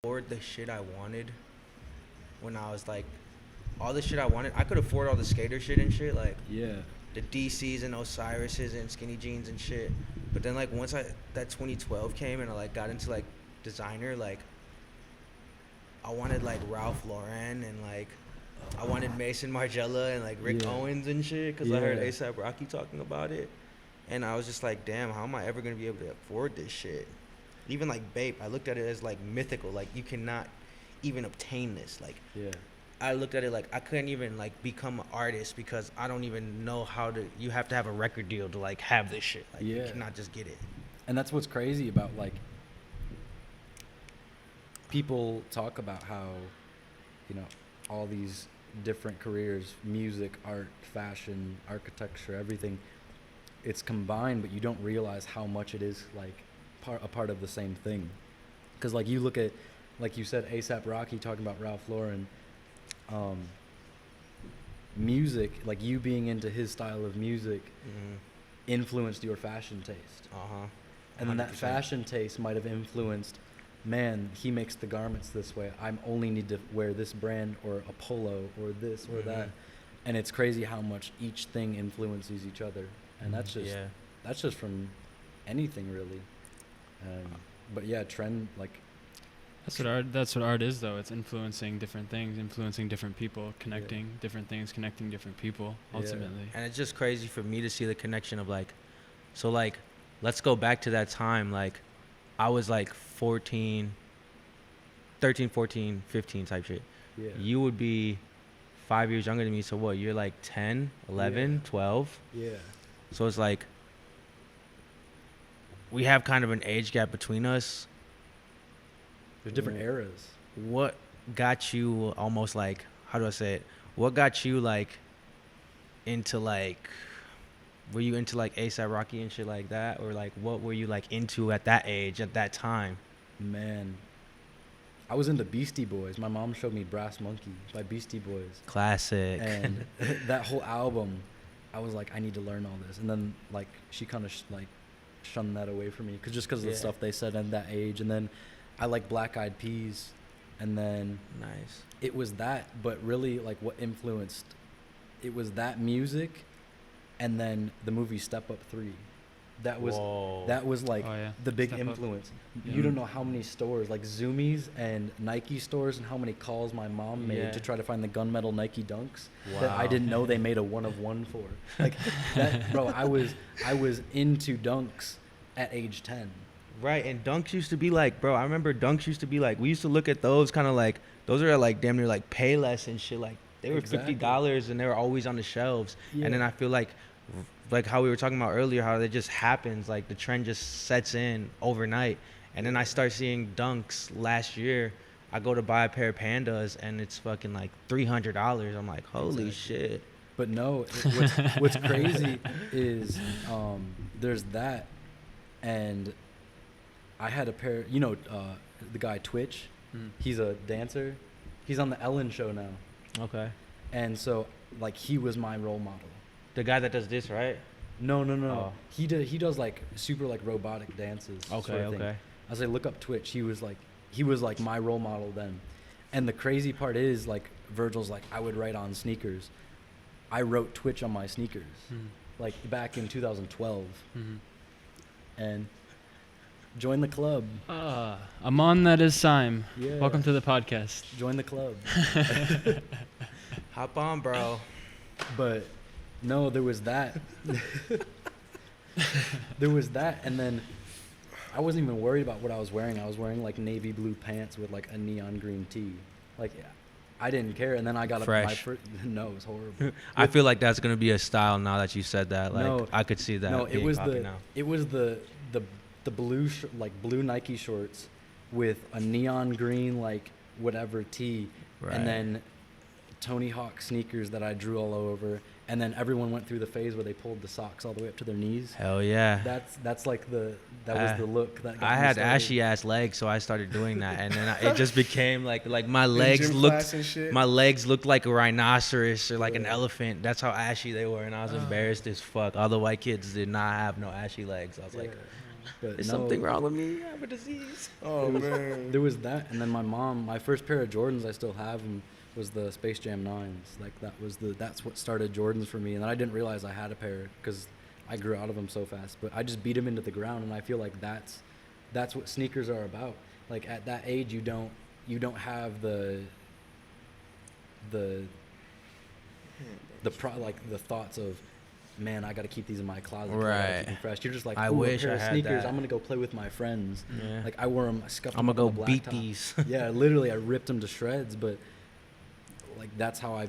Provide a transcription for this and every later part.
afford the shit I wanted when I was like all the shit I wanted. I could afford all the skater shit and shit, like Yeah. the DCs and Osiris's and skinny jeans and shit. But then like once that 2012 came and I like got into like designer, like I wanted like Ralph Lauren and like I wanted Mason Margiela and like Rick Yeah. Owens and shit because I heard Yeah. ASAP Rocky talking about it. And I was just like, damn, how am I ever going to be able to afford this shit? Even like Bape, I looked at it as like mythical. Like you cannot even obtain this. Like Yeah. I looked at it like I couldn't even like become an artist because I don't even know how to. You have to have a record deal to like have this shit. Like you Yeah. cannot just get it. And that's what's crazy about, like, people talk about how, all these different careers, music, art, fashion, architecture, everything, it's combined, but you don't realize how much it is like a part of the same thing. Because like you look at, like you said, ASAP Rocky talking about Ralph Lauren, music, like you being into his style of music, influenced your fashion taste. And then that 100%. fashion taste might have influenced, man, he makes the garments this way. I only need to wear this brand or a polo or this or that. And it's crazy how much each thing influences each other. And that's just from anything really. But yeah, trend, like, That's what art is, though. It's influencing different things, influencing different people, connecting different things, connecting different people, ultimately. And it's just crazy for me to see the connection of like, so like, let's go back to that time. Like, I was like 13, 14, 15 type shit. yeah. You would be 5 years younger than me. So what? You're like 10, 11, 12. Yeah. So it's like, we have kind of an age gap between us. There's different eras. What got you almost like, how do I say it? What got you like into like, were you into like A$AP Rocky and shit like that? Or like, what were you like into at that age, at that time? Man, I was into Beastie Boys. My mom showed me Brass Monkey by Beastie Boys. Classic. And that whole album, I was like, I need to learn all this. And then like she kind of like shunned that away from me because of the stuff they said at that age. And then I like Black Eyed Peas. And then Nice. it was that, but really like what influenced, it was that music and then the movie Step Up 3. That was Whoa. that was like Oh, yeah. the big Step Up. influence. Yeah. You don't know how many stores, like Zoomies and Nike stores, and how many calls my mom made Yeah. to try to find the gunmetal Nike Dunks that I Wow. didn't know they made a 1 of 1 for. Like that, bro. I was into Dunks at age 10. Right, and Dunks used to be like, bro, I remember Dunks used to be like, we used to look at those kind of like, those are like damn near like Payless and shit. Like, they were Exactly. $50 and they were always on the shelves. Yeah. And then I feel like how we were talking about earlier, how it just happens, like the trend just sets in overnight. And then I start seeing Dunks last year. I go to buy a pair of Pandas and it's fucking like $300. I'm like, holy Exactly. shit. But no, what's crazy is there's that, and I had a pair. The guy Twitch. He's a dancer. He's on the Ellen show now, Okay. and so like he was my role model. The guy that does this, right? No. Oh. He does like super like robotic dances. Okay, sort of thing. okay. I was like, look up Twitch. He was like my role model then. And the crazy part is like Virgil's like, I would write on sneakers. I wrote Twitch on my sneakers, like back in 2012, and join the club. I'm on that is Sime. Yeah. Welcome to the podcast. Join the club. Hop on, bro. But no, there was that. There was that, and then I wasn't even worried about what I was wearing. I was wearing like navy blue pants with like a neon green tee. Like, I didn't care. And then I got my Fresh. first. No, it was horrible. I feel like that's gonna be a style now that you said that. Like, No. I could see that. No, it being was popping now. the blue blue Nike shorts with a neon green like whatever tee, Right. and then Tony Hawk sneakers that I drew all over, and then everyone went through the phase where they pulled the socks all the way up to their knees. Hell yeah. That's like that was the look that got I me had started. ashy ass legs, so I started doing that, and then it just became like my In legs gym looked class and shit? my legs looked like a rhinoceros or like an Yeah. elephant. That's how ashy they were, and I was embarrassed as fuck. All the white kids did not have no ashy legs. I was like, But Is no, something wrong with me? I have a disease. Oh man. There was that, and then my first pair of Jordans, I still have them, was the Space Jam 9s. Like that's what started Jordans for me, and then I didn't realize I had a pair because I grew out of them so fast. But I just beat them into the ground, and I feel like that's what sneakers are about. Like at that age, you don't have the thoughts of, man, I got to keep these in my closet. I gotta Right. keep them fresh. You're just like, I ooh, wish a pair I of had sneakers. that. I'm gonna go play with my friends. Yeah. Like I wore them, I scuffed I'm them gonna up go on the beat blacktop. these. Yeah, literally, I ripped them to shreds. But like that's how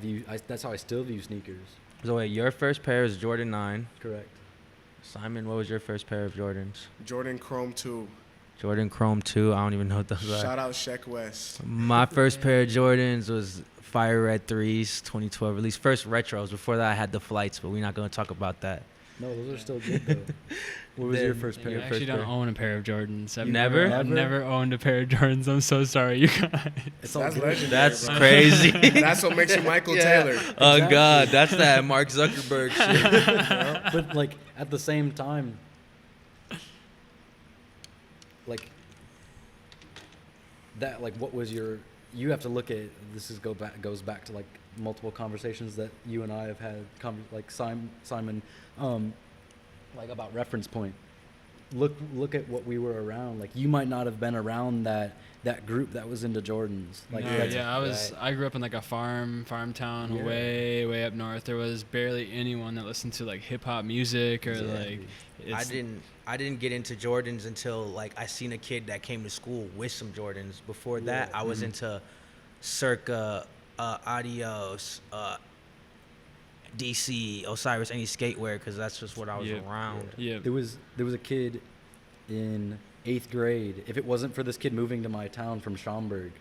that's how I still view sneakers. So wait, your first pair is Jordan 9. Correct. Simon, what was your first pair of Jordans? Jordan Chrome 2. Jordan Chrome 2. I don't even know what those are. Shout out Sheck West. My first pair of Jordans was Fire Red 3s, 2012 release. First retros. Before that, I had the flights, but we're not going to talk about that. No, those are still good though. What was your Then- first pair? You actually don't own a pair of Jordans. I've Never? I've never owned a pair of Jordans. I'm so sorry, you guys. It's all That's good. legendary. That's bro. crazy. That's what makes you Michael Yeah. Taylor. Oh, Exactly. God. That's that Mark Zuckerberg shit. But like at the same time, like that, like what was your? You have to look at this. Goes back to like multiple conversations that you and I have had. Like Simon, like about reference point. Look at what we were around. Like you might not have been around that group that was into Jordans. Like No, that's- yeah, I grew up in like a farm town, Yeah. way up north. There was barely anyone that listened to like hip hop music or Exactly. like. I didn't get into Jordans until like I seen a kid that came to school with some Jordans. Before that, I was into Circa, Adios, DC, Osiris, any skatewear because that's just what I was Yep. around. Yeah. There was a kid in 8th grade. If it wasn't for this kid moving to my town from Schaumburg,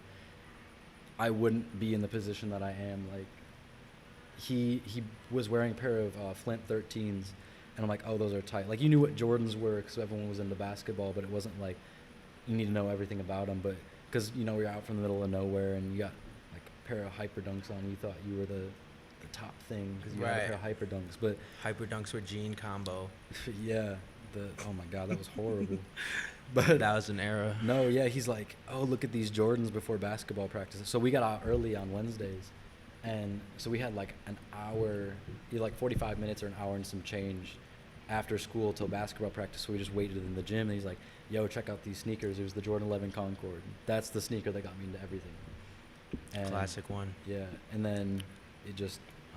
I wouldn't be in the position that I am. Like he was wearing a pair of Flint 13s, and I'm like, oh, those are tight. Like you knew what Jordans were because everyone was into basketball, but it wasn't like you need to know everything about them. But because you're out from the middle of nowhere and you got like a pair of Hyper Dunks on, you thought you were the top thing because you had a pair of Hyper Dunks. But Hyper Dunks with jean combo. yeah, oh my god, that was horrible. But That was an era. no, yeah, he's like, oh, look at these Jordans before basketball practice. So we got out early on Wednesdays, and so we had like an hour, like 45 minutes or an hour and some change after school till basketball practice. So we just waited in the gym, and he's like, yo, check out these sneakers. It was the Jordan 11 Concord. That's the sneaker that got me into everything. And Classic one. yeah, and then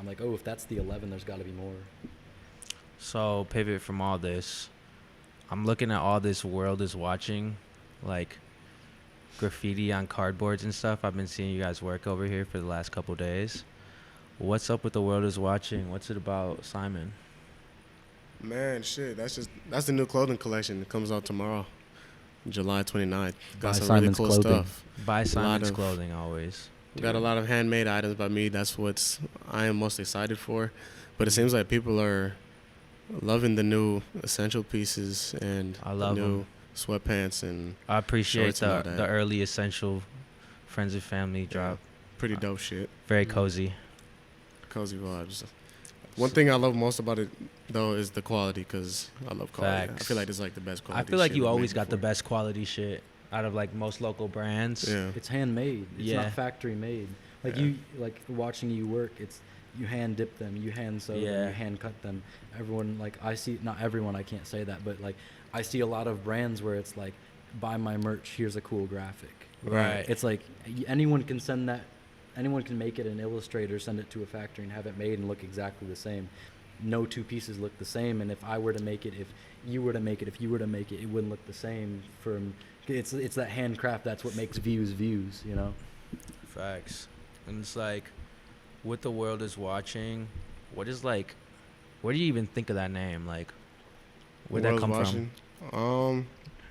I'm like, oh, if that's the 11, there's got to be more. So pivot from all this. I'm looking at all this world is watching, like graffiti on cardboards and stuff. I've been seeing you guys work over here for the last couple days. What's up with the world is watching? What's it about, Simon? Man, shit. That's the new clothing collection that comes out tomorrow, July 29th. Got Buy some Simon's really cool clothing. stuff. Buy Simon's of- clothing always. We got a lot of handmade items by me. That's what I am most excited for. But it seems like people are loving the new essential pieces and I love the new 'em. sweatpants and I appreciate Shorts and all the that. early essential friends and family drop. pretty dope shit. Very cozy. Cozy vibes. One thing I love most about it, though, is the quality because I love quality. Facts. I feel like it's like the best I quality. feel like shit you I've always made got the before. best quality shit out of like most local brands. Yeah. It's handmade. It's Yeah. not factory made. Like Yeah. watching you work. You hand dip them, you hand sew them, Yeah. you hand cut them. Everyone, like I see, not everyone, I can't say that, but like I see a lot of brands where it's like, buy my merch, here's a cool graphic. Right. It's like anyone can send that, anyone can make it in Illustrator, send it to a factory and have it made and look exactly the same. No two pieces look the same, and if I were to make it, if you were to make it, it wouldn't look the same. It's that handcraft. That's what makes views, you know. Facts. And it's like, what the world is watching, what do you even think of that name? Like, where'd that World's come watching.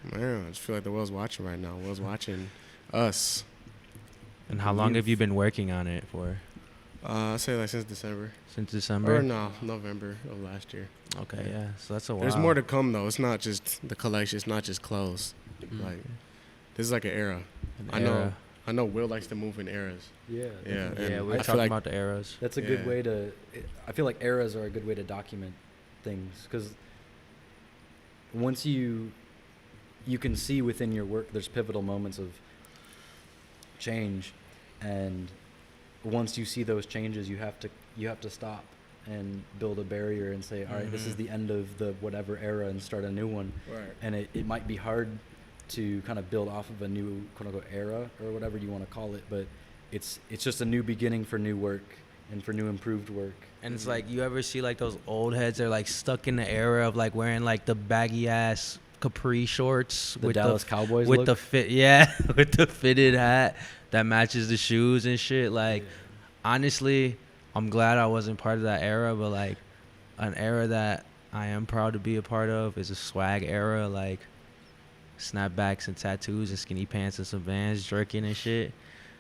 Man, I just feel like the world's watching right now. World's watching us. from? And how long have you been working on it for? I say like since December. Since December? Or no, November of last year. Okay, yeah. So that's a while. There's more to come though. It's not just the collection. It's not just clothes. Mm. Like this is like an era. An I know. era. I know Will likes to move in eras. Yeah. Yeah, definitely. Yeah, and we I were feel talking like- about the eras. That's a good Yeah. way to. I feel like eras are a good way to document things because once you you can see within your work there's pivotal moments of change, and once you see those changes, you have to stop and build a barrier and say, all right, this is the end of the whatever era and start a new one. Right. And it might be hard to kind of build off of a new quote unquote era or whatever you want to call it, but it's just a new beginning for new work and for new improved work. And it's like, you ever see like those old heads that are like stuck in the era of like wearing like the baggy ass capri shorts The with Dallas Cowboys with look? the fit, yeah, with the fitted hat that matches the shoes and shit. Like, honestly, I'm glad I wasn't part of that era, but like an era that I am proud to be a part of is a swag era, like snapbacks and tattoos and skinny pants and some Vans, jerking and shit.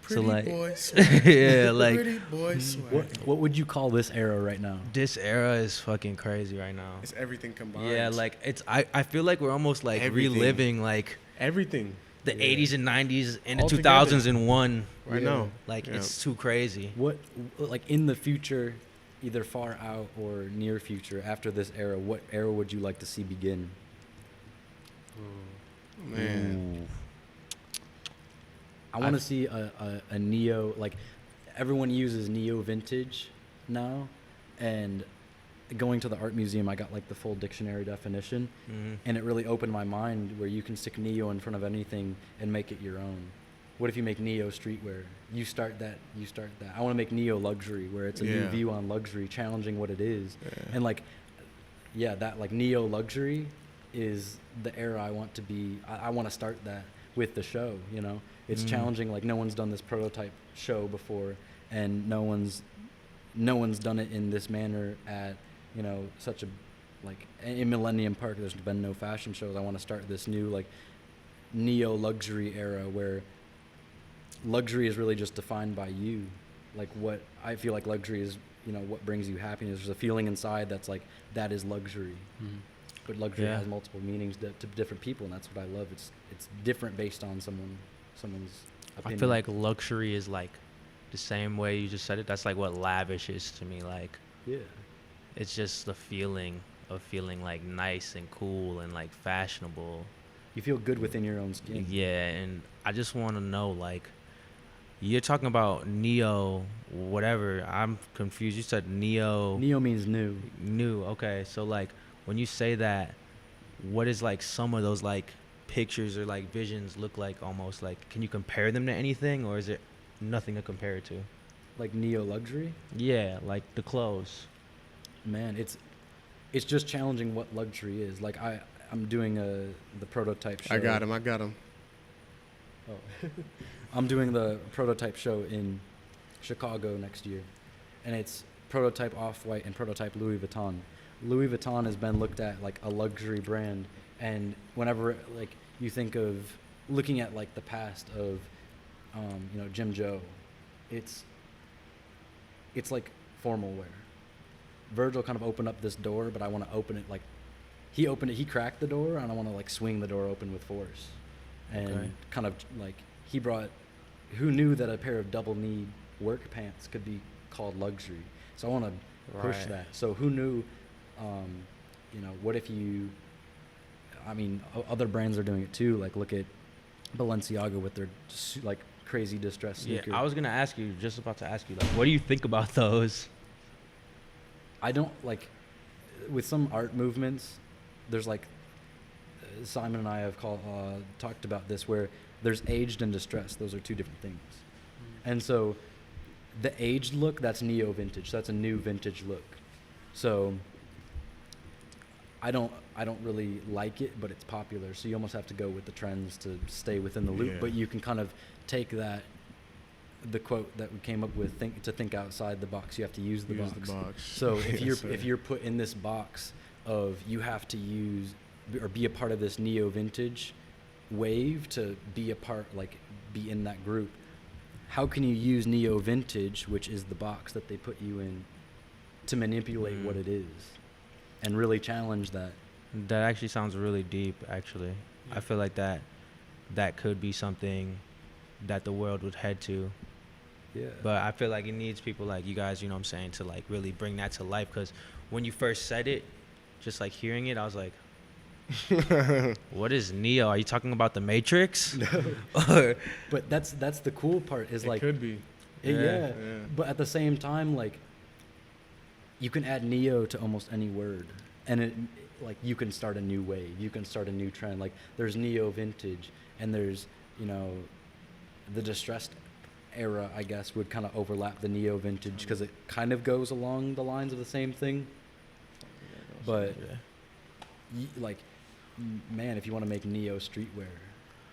Pretty so like, boy swag. yeah, like Pretty boy swag. What would you call this era right now? this era is fucking crazy right now. It's everything combined. Yeah, like I feel like we're almost like Everything. reliving like everything the 80s and 90s and the All 2000s together. in one. right Yeah. now. Like, Yeah. it's too crazy. What, like in the future, either far out or near future, after this era, what era would you like to see begin? Man, I want to see a neo, like everyone uses neo vintage now, and going to the art museum, I got like the full dictionary definition, Mhm. and it really opened my mind where you can stick neo in front of anything and make it your own. What if you make neo streetwear? You start that. I want to make neo luxury, where it's a new Yeah. view on luxury, challenging what it is. Yeah. And like, yeah, that like neo luxury is the era I want to be. I want to start that with the show. You know, it's challenging. Like no one's done this prototype show before, and no one's done it in this manner at, you know, such a, like in Millennium Park. There's been no fashion shows. I want to start this new like neo luxury era where luxury is really just defined by you. Like what I feel like luxury is, you know, what brings you happiness. There's a feeling inside that's like, that is luxury. But luxury Yeah. has multiple meanings to different people, and that's what I love. It's different based on someone's opinion. I feel like luxury is like the same way you just said it. That's like what lavish is to me. Like, yeah, it's just the feeling of feeling like nice and cool and like fashionable. you feel good within your own skin. Yeah, and I just want to know, like, you're talking about neo, whatever. I'm confused. You said neo. Neo means new. New. Okay, so like when you say that, what is like some of those like pictures or like visions look like? Almost like, can you compare them to anything, or is it nothing to compare it to? Like neo luxury. Yeah, like the clothes. Man, it's just challenging what luxury is. Like I'm doing the prototype show. I got him. Oh. I'm doing the prototype show in Chicago next year, and it's prototype Off-White and prototype Louis Vuitton. Louis Vuitton has been looked at like a luxury brand, and whenever like you think of looking at like the past of you know, Jim Joe, it's like formal wear. Virgil kind of opened up this door, but I want to open it like he opened it. He cracked the door, and I want to like swing the door open with force, and Okay. kind of like he brought. Who knew that a pair of double-knee work pants could be called luxury? So I want to push Right. that. So who knew? You know, what if you? I mean, other brands are doing it too. Like look at Balenciaga with their like crazy distressed Yeah, sneaker. I was gonna ask you. Just about to ask you, like, what do you think about those? I don't like with some art movements. There's like Simon and I have talked about this, where there's aged and distressed. Those are two different things. And so the aged look, that's neo vintage. That's a new vintage look. So I don't really like it, but it's popular. So you almost have to go with the trends to stay within the loop. Yeah. But you can kind of take that, the quote that we came up with, think outside the box. You have to use the Use box. the box. So if Yes, sir. you're put in this box of you have to use or be a part of this neo vintage wave to be a part, like be in that group, how can you use neo vintage, which is the box that they put you in, to manipulate what it is and really challenge that? That actually sounds really deep. Actually, I feel like that could be something that the world would head to. Yeah. But I feel like it needs people like you guys, you know what I'm saying, to like really bring that to life. Because when you first said it, just like hearing it, I was like, What is Neo? Are you talking about the Matrix? But that's the cool part is It like could be. yeah. Yeah. But at the same time, like you can add neo to almost any word, and it like you can start a new wave, you can start a new trend. Like there's neo vintage, and there's the distressed era, I guess, would kind of overlap the neo vintage because it kind of goes along the lines of the same thing. But man, if you want to make neo streetwear,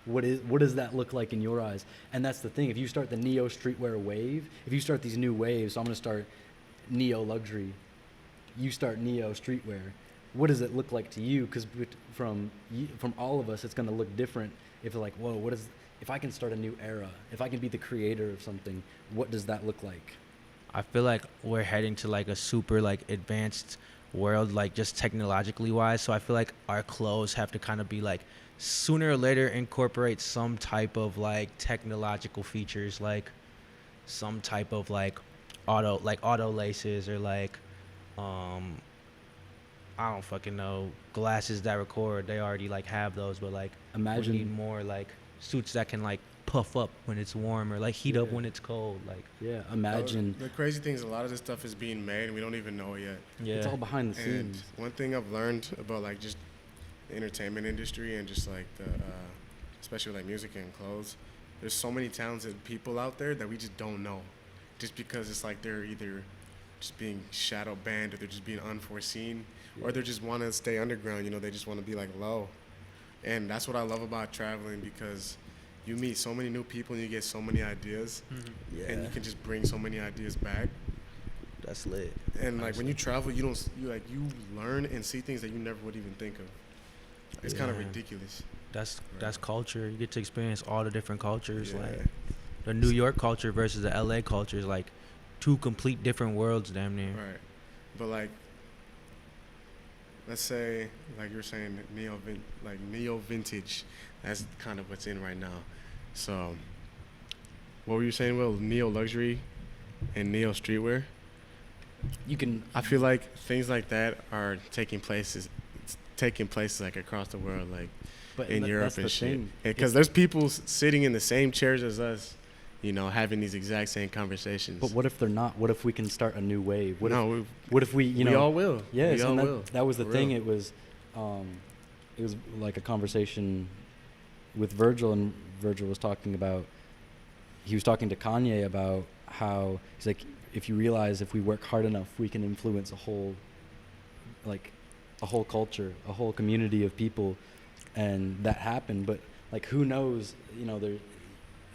what does that look like in your eyes? And that's the thing. If you start the neo streetwear wave, if you start these new waves, so I'm going to start neo luxury, you start neo streetwear. What does it look like to you? Because from all of us, it's going to look different. If like, whoa, if I can start a new era, if I can be the creator of something, what does that look like? I feel like we're heading to like a super like advanced world, like just technologically wise. So I feel like our clothes have to kind of be like sooner or later incorporate some type of like technological features, like some type of like auto laces, or like I don't fucking know, glasses that record. They already like have those, but like Imagine- we need more like suits that can like puff up when it's warm, or like heat up Yeah. when it's cold. Like Yeah, imagine. The crazy thing is a lot of this stuff is being made and we don't even know it yet. yeah, It's all behind the And scenes. one thing I've learned about like just the entertainment industry and just like the especially like music and clothes, there's so many talented people out there that we just don't know, just because it's like they're either just being shadow banned, or they're just being unforeseen, or they just want to stay underground. They just want to be like low. And that's what I love about traveling, because you meet so many new people and you get so many ideas, yeah, and you can just bring so many ideas back. that's lit. And like when you travel, you learn and see things that you never would even think of. It's kind of Yeah. ridiculous. That's culture. You get to experience all the different cultures. Yeah. Like the New York culture versus the LA culture is like two complete different worlds, damn near. Right. But like, let's say, like you're saying, neo vintage. That's kind of what's in right now. So, what were you saying? Well, neo luxury and neo streetwear. You can. I feel like things like that are taking places like across the world, like But in Europe that's the and shit. thing. Because there's people sitting in the same chairs as us, having these exact same conversations. But what if they're not? What if we can start a new wave? What no, if we, we all will. Yes, we all and will. that was the For thing. real. It was like a conversation with Virgil, and Virgil was talking about. He was talking to Kanye about how he's like, if you realize if we work hard enough, we can influence a whole culture, a whole community of people, and that happened. But like, who knows?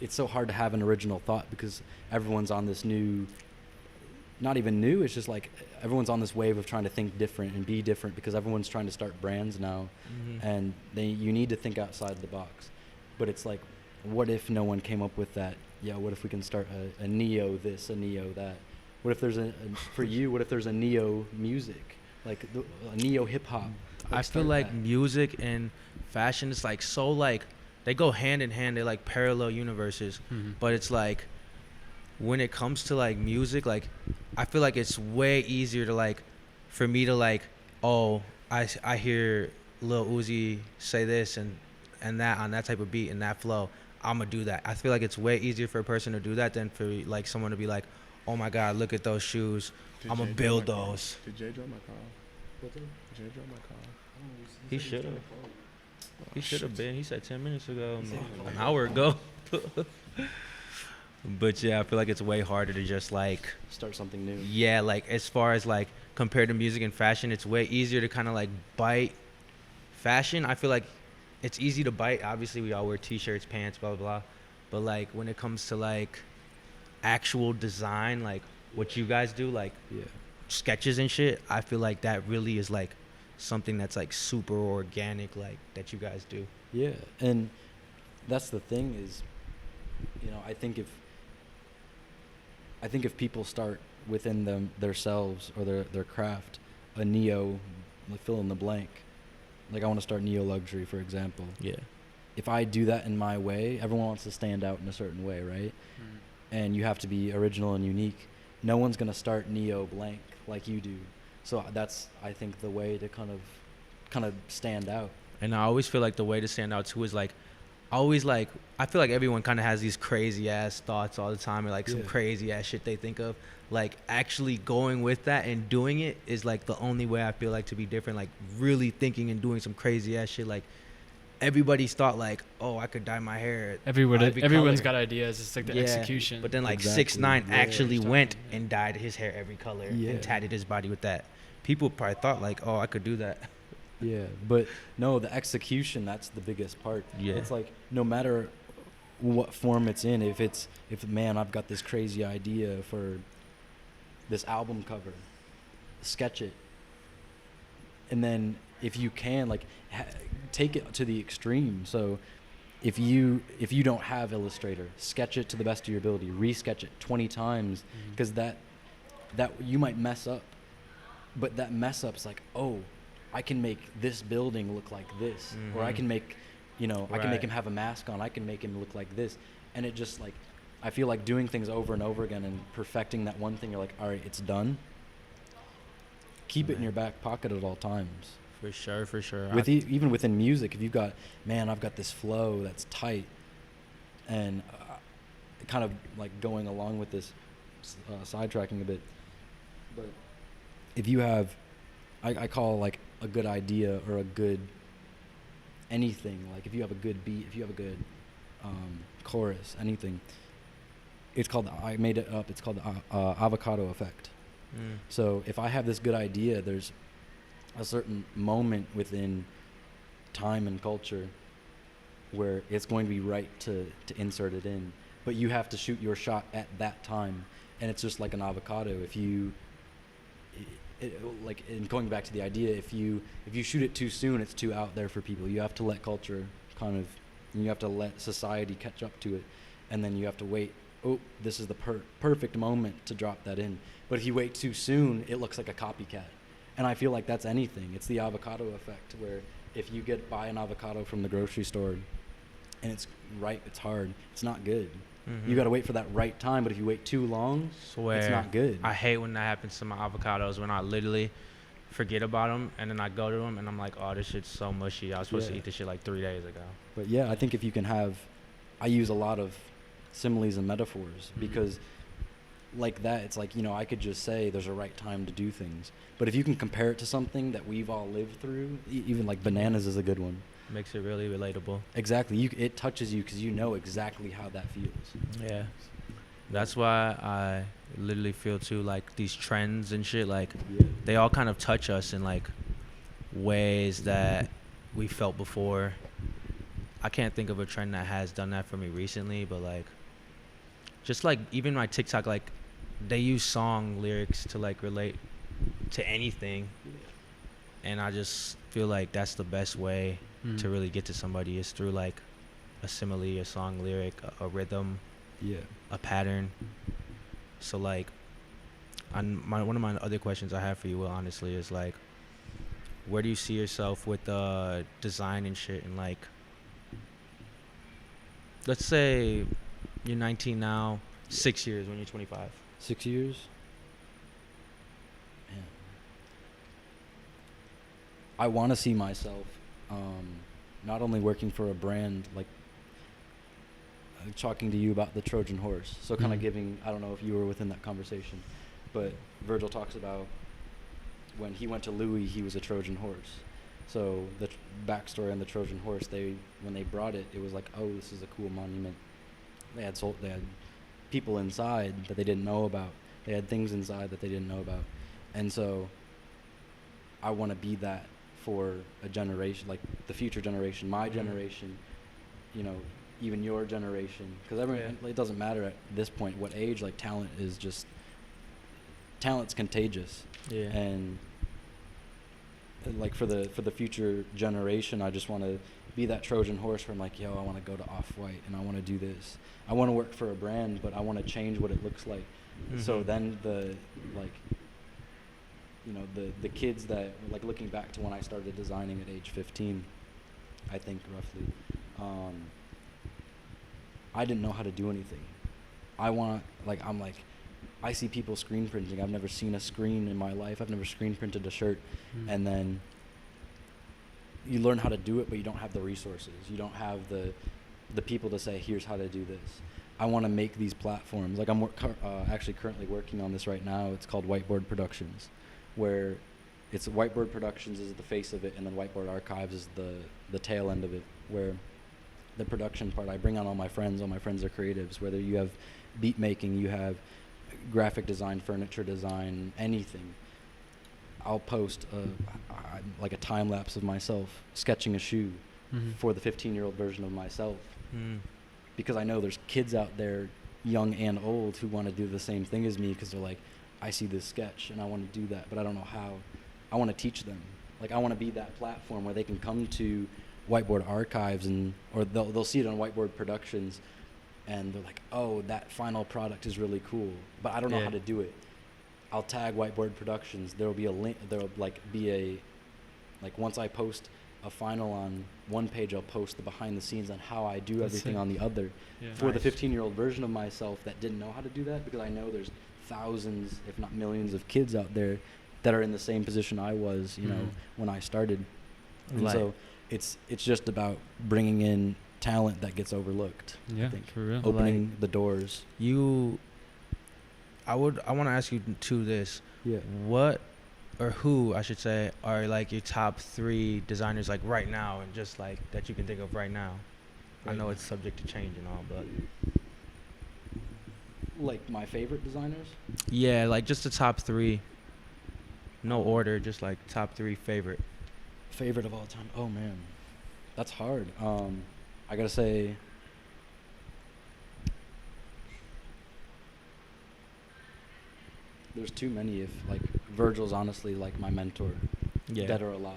It's so hard to have an original thought because everyone's on this new. Not even new. It's just like everyone's on this wave of trying to think different and be different because everyone's trying to start brands now, and you need to think outside the box. But it's like, what if no one came up with that? Yeah, what if we can start a neo this, a neo that? What if there's for you? What if there's a neo music, like a neo hip hop? I feel like music and fashion is like so like they go hand in hand. They're like parallel universes. But it's like when it comes to like music, like I feel like it's way easier to like for me to like, oh, I hear Lil Uzi say this and that on that type of beat and that flow, I'm gonna do that. I feel like it's way easier for a person to do that than for like someone to be like, oh my God, look at those shoes, I'm gonna build those. Did Jay draw my car? Did Jay draw my car? He should have. He should have been. He said 10 minutes ago, an hour ago. But yeah, I feel like it's way harder to just like, Start something new. yeah, like as far as like compared to music and fashion, it's way easier to kind of like bite fashion. I feel like it's easy to bite. Obviously, we all wear t-shirts, pants, blah, blah, blah. But like when it comes to like actual design, like what you guys do, like Yeah. sketches and shit, I feel like that really is like something that's like super organic, like that you guys do. Yeah, and that's the thing is, I think if people start within themselves or their craft, a neo, like fill in the blank, like I want to start neo luxury, for example. Yeah. If I do that in my way, everyone wants to stand out in a certain way, right? And you have to be original and unique. No one's gonna start neo blank like you do. So that's, I think, the way to kind of stand out. And I always feel like the way to stand out too is like, always like, I feel like everyone kind of has these crazy ass thoughts all the time, or like some Yeah. crazy ass shit they think of. Like actually going with that and doing it is like the only way I feel like to be different. Like really thinking and doing some crazy ass shit. Like everybody's thought like, oh, I could dye my hair. Everyone's color. got ideas. It's like the Yeah, execution. But then like Exactly. 6ix9ine Yeah. actually Exactly, went yeah. and dyed his hair every color Yeah. and tatted his body with that. People probably thought like, oh, I could do that. Yeah, but no, the execution, that's the biggest part. Yeah. It's like no matter what form it's in, if man, I've got this crazy idea for this album cover, sketch it. And then if you can like take it to the extreme. So if you don't have Illustrator, sketch it to the best of your ability, re-sketch it 20 times because that you might mess up. But that mess up's like, oh, I can make this building look like this, or I Mhm. can make, I can make Right. him have a mask on. I can make him look like this, and it just like, I feel like doing things over and over again and perfecting that one thing. You're like, all right, it's done. Keep it in your back pocket at all times. For sure, for sure. With even within music, if you've got, man, I've got this flow that's tight, and kind of like going along with this, sidetracking a bit, but if you have, I call like a good idea or a good anything, like if you have a good beat, if you have a good chorus, anything, it's called, I made it up, it's called the avocado effect. Mm. So if I have this good idea, there's a certain moment within time and culture where it's going to be right to insert it in, but you have to shoot your shot at that time, and it's just like an avocado. If you like, and going back to the idea, if you shoot it too soon, it's too out there for people. You have to let culture kind of, and you have to let society catch up to it, and then you have to wait. Oh, this is the perfect moment to drop that in. But if you wait too soon, it looks like a copycat. And I feel like that's anything. It's the avocado effect, where if you buy an avocado from the grocery store and it's ripe, it's hard, it's not good. Mhm. You got to wait for that right time, but if you wait too long, Swear. it's not good. I hate when that happens to my avocados, when I literally forget about them and then I go to them and I'm like, oh, this shit's so mushy. I was supposed to Yeah. eat this shit like 3 days ago. But yeah, I think if you can have, I use a lot of similes and metaphors because like that, it's like, I could just say there's a right time to do things. But if you can compare it to something that we've all lived through, even like bananas is a good one. Makes it really relatable. Exactly. It touches you because you know exactly how that feels. Yeah. That's why I literally feel too like these trends and shit, like they all kind of touch us in like ways that we felt before. I can't think of a trend that has done that for me recently, but like just like even my TikTok, like they use song lyrics to like relate to anything, and I just feel like that's the best way to really get to somebody is through like a simile, a song lyric, a rhythm, Yeah. a pattern. So like one of my other questions I have for you, Will, honestly, is like, where do you see yourself with design and shit, and like, let's say you're 19 now, 6 years when you're 25. 6 years? Man. I want to see myself not only working for a brand, like talking to you about the Trojan horse. So kind of giving, I don't know if you were within that conversation, but Virgil talks about when he went to Louis, he was a Trojan horse. So the backstory on the Trojan horse, when they brought it, it was like, oh, this is a cool monument. They had people inside that they didn't know about. They had things inside that they didn't know about. And so I want to be that for a generation, like the future generation, my generation, even your generation. Because everyone, it doesn't matter at this point what age, like talent's contagious. Yeah. And like for the future generation, I just want to be that Trojan horse where I'm like, yo, I want to go to Off-White and I want to do this. I want to work for a brand, but I want to change what it looks like. So then the kids that, like, looking back to when I started designing at age 15, I think roughly, I didn't know how to do anything. I see people screen printing. I've never seen a screen in my life. I've never screen printed a shirt. And then you learn how to do it, but you don't have the resources. You don't have the people to say, here's how to do this. I want to make these platforms. Like I'm actually currently working on this right now. It's called Whiteboard Productions, where it's Whiteboard Productions is the face of it, and then Whiteboard Archives is the tail end of it, where the production part, I bring on all my friends. All my friends are creatives, whether you have beat making, you have graphic design, furniture design, anything. I'll post like a time lapse of myself sketching a shoe for the 15-year-old version of myself. Because I know there's kids out there, young and old, who want to do the same thing as me because they're like, I see this sketch and I want to do that, but I don't know how. I want to teach them. Like, I want to be that platform where they can come to Whiteboard Archives or they'll see it on Whiteboard Productions and they're like, oh, that final product is really cool, but I don't know how to do it. I'll tag Whiteboard Productions. There'll be a link. There'll once I post a final on one page, I'll post the behind the scenes on how I do everything on the other for the 15-year-old version of myself that didn't know how to do that, because I know there's thousands, if not millions, of kids out there that are in the same position I was, you know, when I started. And so it's just about bringing in talent that gets overlooked. Yeah, I think. for real. Opening the doors. I want to ask you to this. Yeah. What, or who, I should say, are like your top 3 designers like right now, and just like that you can think of right now? I know it's subject to change and all, but Like my favorite designers? yeah, like just the top 3. No order, just like top 3 favorite. Favorite of all time? Oh man, that's hard. I gotta say, there's too many. If like Virgil's honestly like my mentor, dead or alive.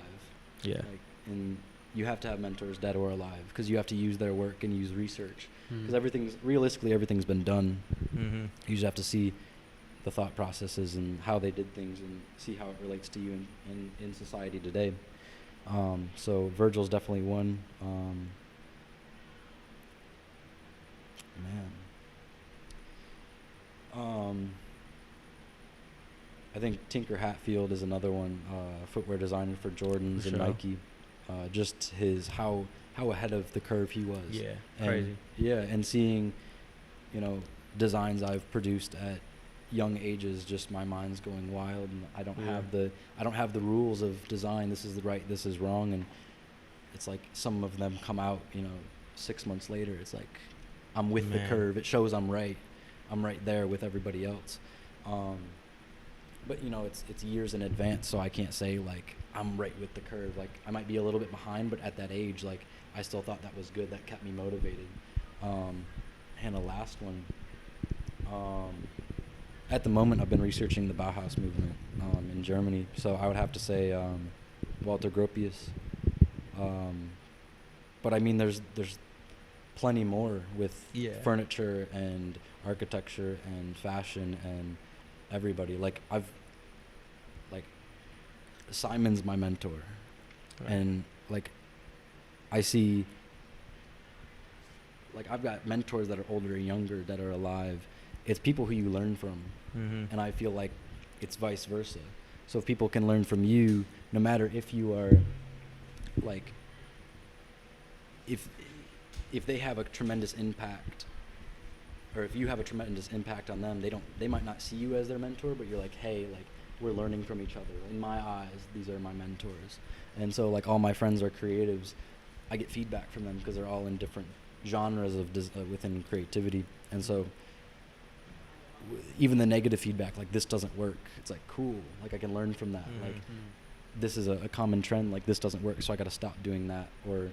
Yeah. Like, and you have to have mentors, dead or alive, because you have to use their work and use research. Because everything's been done. You just have to see the thought processes and how they did things and see how it relates to you in society today. So Virgil's definitely one. I think Tinker Hatfield is another one, footwear designer for Jordans and Nike. Just how ahead of the curve he was. Yeah, and, crazy. Yeah, and seeing, designs I've produced at young ages, just my mind's going wild, and I don't have the rules of design. This is the right, this is wrong, and it's like some of them come out, 6 months later. It's like I'm with the curve. It shows I'm right there with everybody else. But it's years in advance, so I can't say like I'm right with the curve. Like I might be a little bit behind, but at that age, like I still thought that was good. That kept me motivated. And the last one, at the moment, I've been researching the Bauhaus movement in Germany. So I would have to say Walter Gropius. But I mean, there's plenty more with furniture and architecture and fashion and everybody. Like Simon's my mentor, and like I see, like I've got mentors that are older and younger that are alive. It's people who you learn from, and I feel like it's vice versa. So if people can learn from you, no matter if you are like, if they have a tremendous impact, or if you have a tremendous impact on them, they might not see you as their mentor, but you're like, hey, like we're learning from each other. In my eyes, these are my mentors. And so like all my friends are creatives. I get feedback from them because they're all in different genres of within creativity. And so even the negative feedback, like this doesn't work, it's like cool, like I can learn from that. Like this is a common trend, like this doesn't work, so I got to stop doing that. Or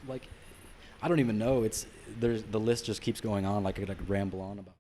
like I don't even know, the list just keeps going on. Like I could ramble on about